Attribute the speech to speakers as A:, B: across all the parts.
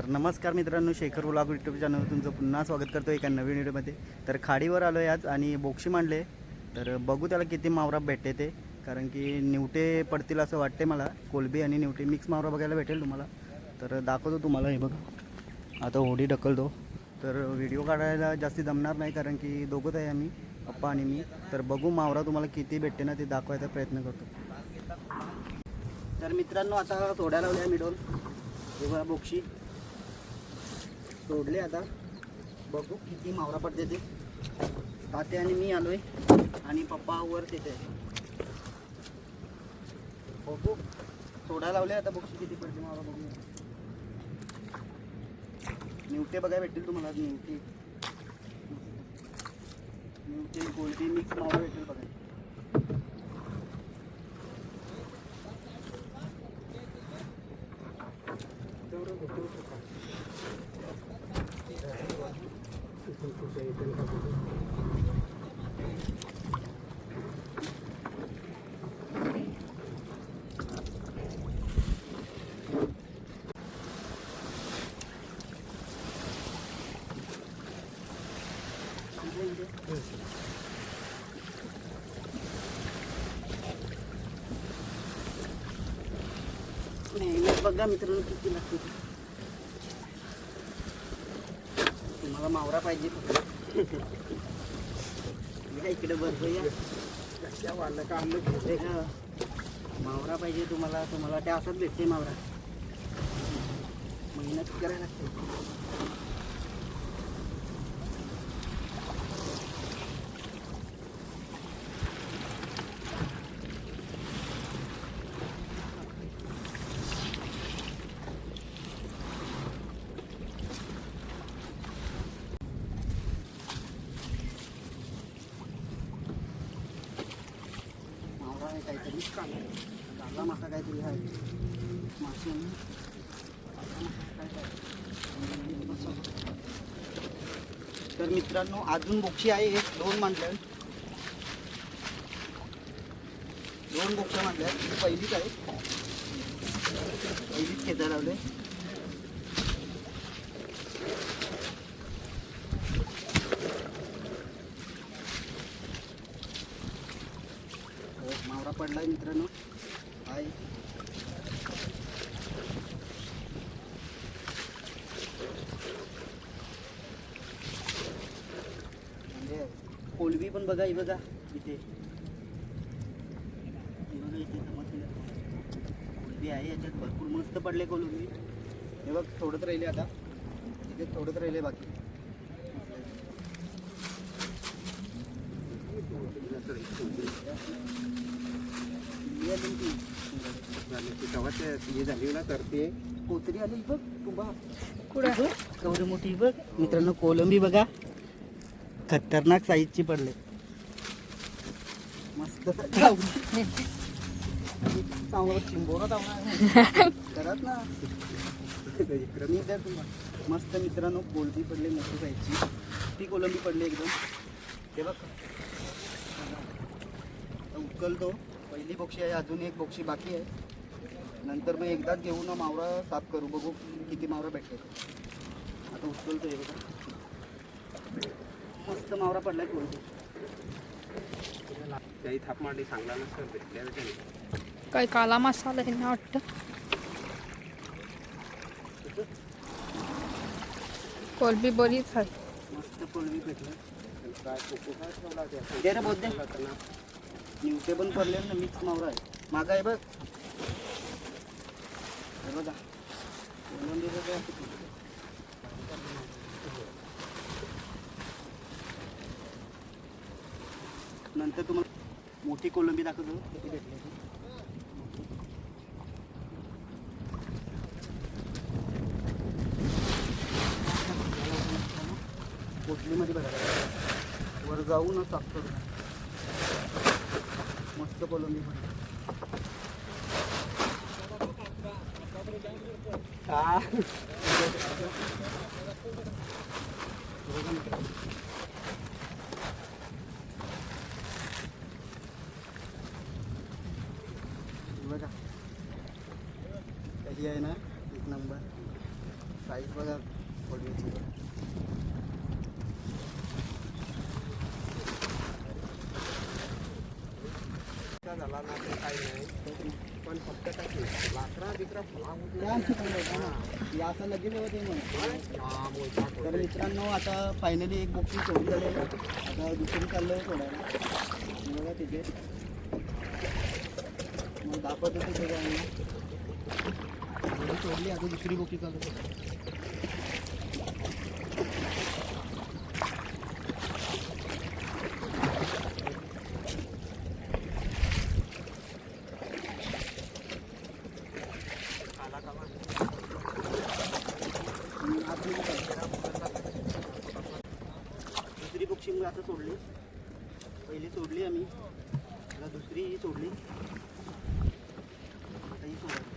A: तर नमस्कार मित्रांनो, शेखर व्लॉग यूट्यूब चॅनलवर तुमचं पुन्हा स्वागत करतो एका नवीन व्हिडिओमध्ये. तर खाडीवर आलो आहे आज आणि बोक्षी मांडले. तर बघू त्याला किती मावरा भेटते ते, कारण की निवटे पडतील असं वाटते मला. कोलबी आणि निवटे मिक्स मावरा बघायला भेटेल तुम्हाला. तर दाखवतो तुम्हाला. हे बघा, आता होडी ढकलतो. तर व्हिडिओ काढायला जास्ती जमणार नाही, कारण की दोघंच आहे आम्ही, पप्पा आणि मी. तर बघू मावरा तुम्हाला किती भेटते ना ते दाखवायचा प्रयत्न करतो. तर मित्रांनो, आता सोडायला लावल्या मिडोल. हे बघा, बोक्षी सोडले. आता बघू किती मावरा पडते ते. ताते आणि मी आलोय आणि पप्पा वर तिथे. बघू, सोडायला लावले. आता बोक्षी किती पडते मावरा बघू. निवटे बघायला भेटतील तुम्हाला. निवटे कोलबी मिक्स मावरा भेटेल बघा. मेहनत बघा मित्रांनो किती लागते. तुम्हाला मावरा पाहिजे या इकडे बरं या. मावरा पाहिजे तुम्हाला. तुम्हाला त्या असंच भेटते मावरा. मेहनत करायला लागते. काहीतरी झाला मासा काहीतरी आहे. मासे तर मित्रांनो, अजून बोक्षी आहे. एक दोन मांडल्या. दोन बोक्ष्या मांडल्या. पहिलीच आहे. पहिलीच खेचायला लावले. मावरा पडलाय मित्रांनो. आहे म्हणजे कोलबी पण बघा. ही बघा इथे. बघा इथे कोलबी आहे. याच्यात भरपूर मस्त पडले कोलबी. हे बघ, थोडंच राहिले आता. इथे थोडंच राहिले बाकी.
B: झाली ना, तर ते
A: कोतरी आली बघ. तुंबा एवढी मोठी बघ मित्रांनो. कोलंबी बघा, खतरनाक साईजची पडले. मस्त चिंबोरा करत ना. मस्त मित्रांनो, कोलंबी पडले मस्त साईजची. ती कोलंबी पडली एकदम. ते बघ, उचलतो. पहिली बोक्षी आहे. अजून एक बोक्षी बाकी आहे. नंतर मग एकदाच घेऊन मावरा साफ करू. बघू किती मावरा भेटतो. आता उचलतो. हे बघा, मस्त मावरा पडलाय कोलंबी.
B: काही थाप मांडी चांगला नसतं भेटल्या.
C: काय काला मसाला आहे ना वाटतं. कोलबी बरीच आहे.
A: मस्त कोलंबी भेटलं. दे रे बोलते. निवटे पण पडले ना. मिक्स मावरा आहे. मागा आहे बघ. हे बघा कोलंबी बघा. नंतर तुम्हाला मोठी कोलंबी दाखवतो किती भेटली. कोटलीमध्ये बघा, वर जाऊन साफ करू. मस्त कोलंबी पडली. बघा कशी आहे ना, एक नंबर. साईज बघा कोलबीची.
B: झाला ना ते काही नाही पण फक्त टाकली लाकडा बिकरा
A: असं लगेच होते म्हणून.
B: हा मोठा
A: तर मित्रांनो आता फायनली एक बोक्सी सोडून झाली आहे. आता दुसरी चाललं आहे सोडायला. बघा तिथे मग दाखवत होते सगळं आम्ही सोडली. आता दुसरी बोकी चालू आहे. दुसरी बोक्षी मी आता सोडली. पहिली सोडली आम्ही, आता दुसरी ही सोडली. आता ही सोडली.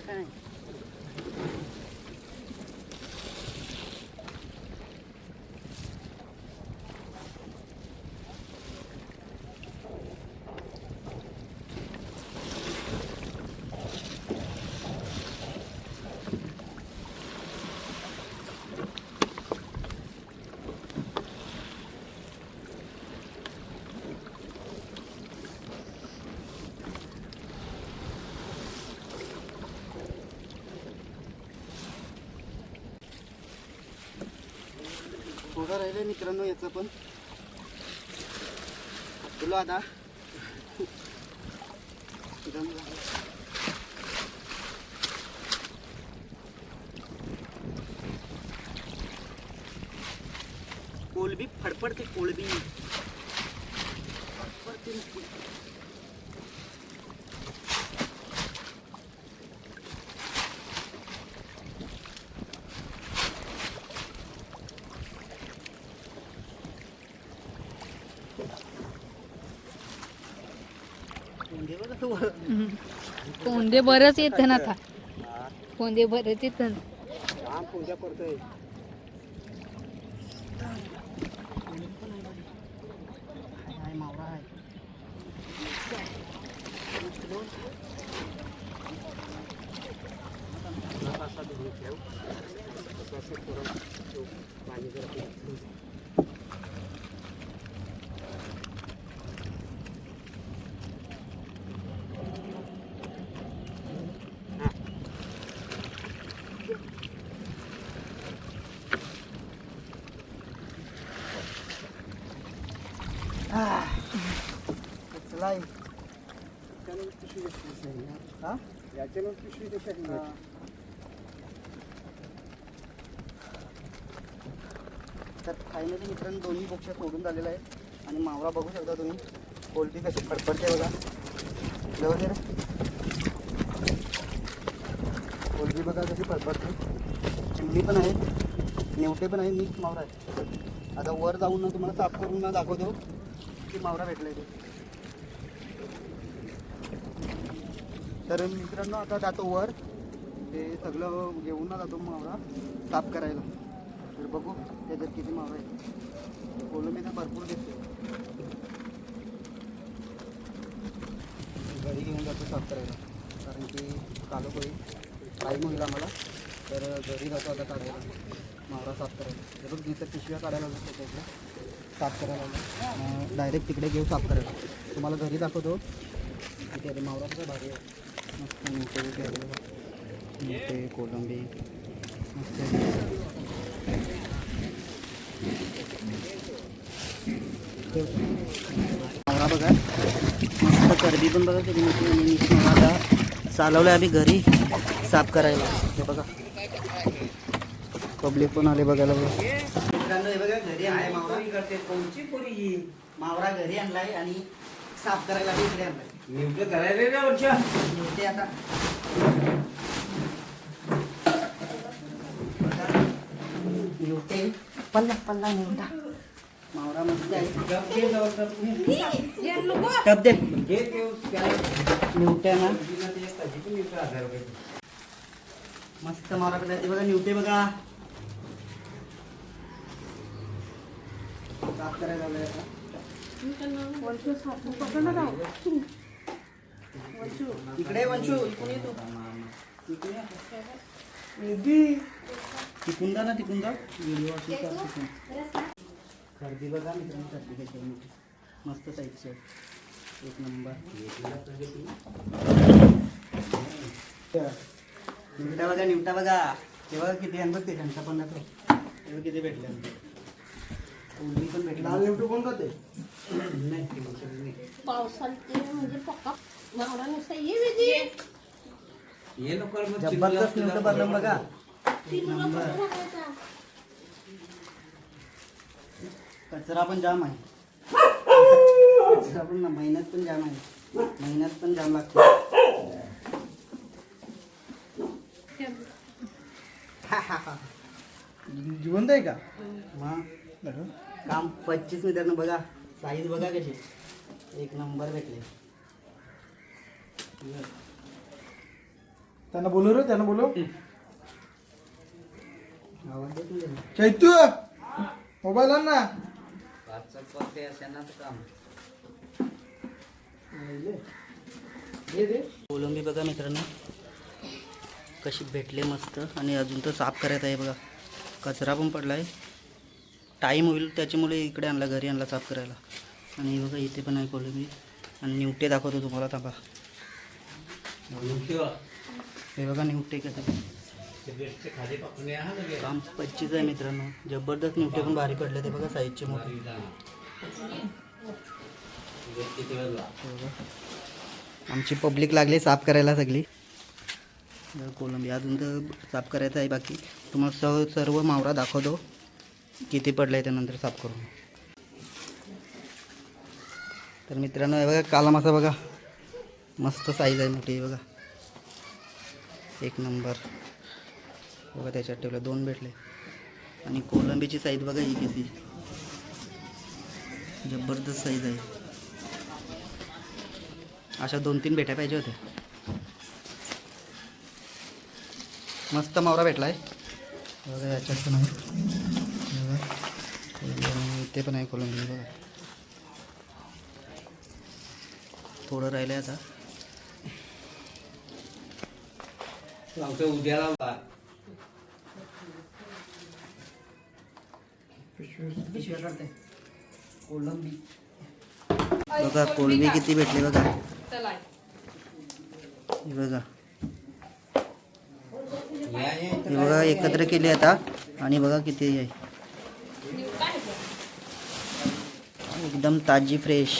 A: काय थोडं राहिले मित्रांनो याचं पण तुला आता कोलबी फडफडते. कोलबी फडफडते नुसती.
C: कोंडे बरंच येतं ना आता. कोंडे बरंच येतं ना.
B: काम पूजा करतोय.
A: मावरा आहे.
B: असा धुवून ठेव. असं करून ठेव. पाणी जर आपलं
A: चलाई. हा
B: याच्यानं पिशवी कशी आहे?
A: तर फायनली मित्रांनो दोन्ही बोक्ष्या सोडून झालेल्या आहेत आणि मावरा बघू शकता तुम्ही. कोलबी कशी फडफडते बघा. वगैरे कोलबी बघा कशी फडफडते. चिमणी पण आहे, नेवटे पण आहे, नीट मावरा आहे. आता वर जाऊन ना तुम्हाला साफ करून ना दाखवतो की मावरा भेटला आहे. तर मित्रांनो आता जातो वर, ते सगळं घेऊन ना जातो मावरा साफ करायला. तर बघू त्याच्यात किती मावरा आहे. कोलंबी तर भरपूर दिसते. घरी घेऊन जातो साफ करायला, कारण की कालोकोळी टाईम होईल आम्हाला. तर घरी जातो आता काढायला, मावरा साफ करायला. तर बघ तिथं पिशव्या काढायला लागतो त्याच्या साफ करायला. डायरेक्ट तिकडे घेऊ साफ करायला. तुम्हाला घरी दाखवतो तिथे मावरा कसं भारी आहे. मस्त मोठे कोलंबी मस्त. मावरा बघा मस्त कर्दी पण बघा किती मोठी आणि आता चालवलं आम्ही घरी साफ करायला. हे बघा पब्लिक पण आले बघायला बघा. मित्रांनो हे बघा घरी आणलाय मावरा.
B: करते कोणची पोरी
A: मावरा घरी आणलाय आणि साफ करायला इकडे आणलाय.
B: नेमकं करायला ना वरच्या
A: ते आता निवटे पल्ला पल्ला निवटा मावरा मस्त आहे. टप दे निवट्या ना मस्त मावरा पेटला. ते बघा निवटे बघा साफ करायला लावलंय आता. इकडे वंशू इकडून येतो तिकून जा ना तिकून जा व्हिडिओ खरेदी बघा मित्रांनो. खरेदी घ्यायची मोठी मस्त साईजची आहे. एक नंबर निवटा बघा निवटा बघा. ते बघा किती आहे बघ ते घंटा पण दाखव. तेव्हा किती भेटले उलटी पण भेटला. लाल निवटू कोण जाते नाही
C: पावसाळ्यात म्हणजे पक्का मावरा नुसता ये वेजी.
B: ये नको
A: जबरदस्त निवटं बनलं बघा. एक नंबर. कचरा पण जाम आहे. कचरा पण ना मेहनत पण जाम आहे. मेहनत पण जाम लागते. जिवंत आहे का मग काम 25 मिनिटांना बघा. साईज बघा कशी एक नंबर भेटले.
D: त्यांना बोलू रे त्यांना बोलू
A: आवाज देत नाही त्याला.
D: चैतू मोबाईल आण ना.
A: कोलंबी बघा मित्रांनो कशी भेटले मस्त. आणि अजून तर साफ करायचं आहे बघा. कचरा पण पडला आहे. टाईम होईल त्याच्यामुळे इकडे आणला घरी आणला साफ करायला. आणि बघा इथे पण आहे कोलंबी. आणि निवटे दाखवतो तुम्हाला थांबा. हे बघा निवटे कसं काम 25 आहे मित्रांनो. जबरदस्त निवटे पण भारी पडले ते बघा साईजचे मोठे. आमची पब्लिक लागली साफ करायला सगळी. कोलंबी अजून तर साफ करायचं आहे बाकी. तुम्हाला सर्व मावरा दाखवतो किती पडलं आहे त्यानंतर साफ करून. तर मित्रांनो हे बघा काला मासा बघा मस्त साईज आहे मोठी बघा एक नंबर. बघा त्याच्यात ठेवलं 2 भेटले. आणि कोलंबीची साईज बघा ही किती जबरदस्त साईज आहे. अशा 2-3 भेटायला पाहिजे होते. मस्त मावरा भेटला आहे बघा. याच्यात पण आहे बघा कोलंबी. आणि इथे पण आहे कोलंबी बघा. थोडं राहिलं आहे आता.
B: उद्याला
A: कोलंबी बघा कोलंबी किती भेटले बघा. हे बघा हे बघा एकत्र केले आता. आणि बघा किती आहे एकदम ताजी फ्रेश.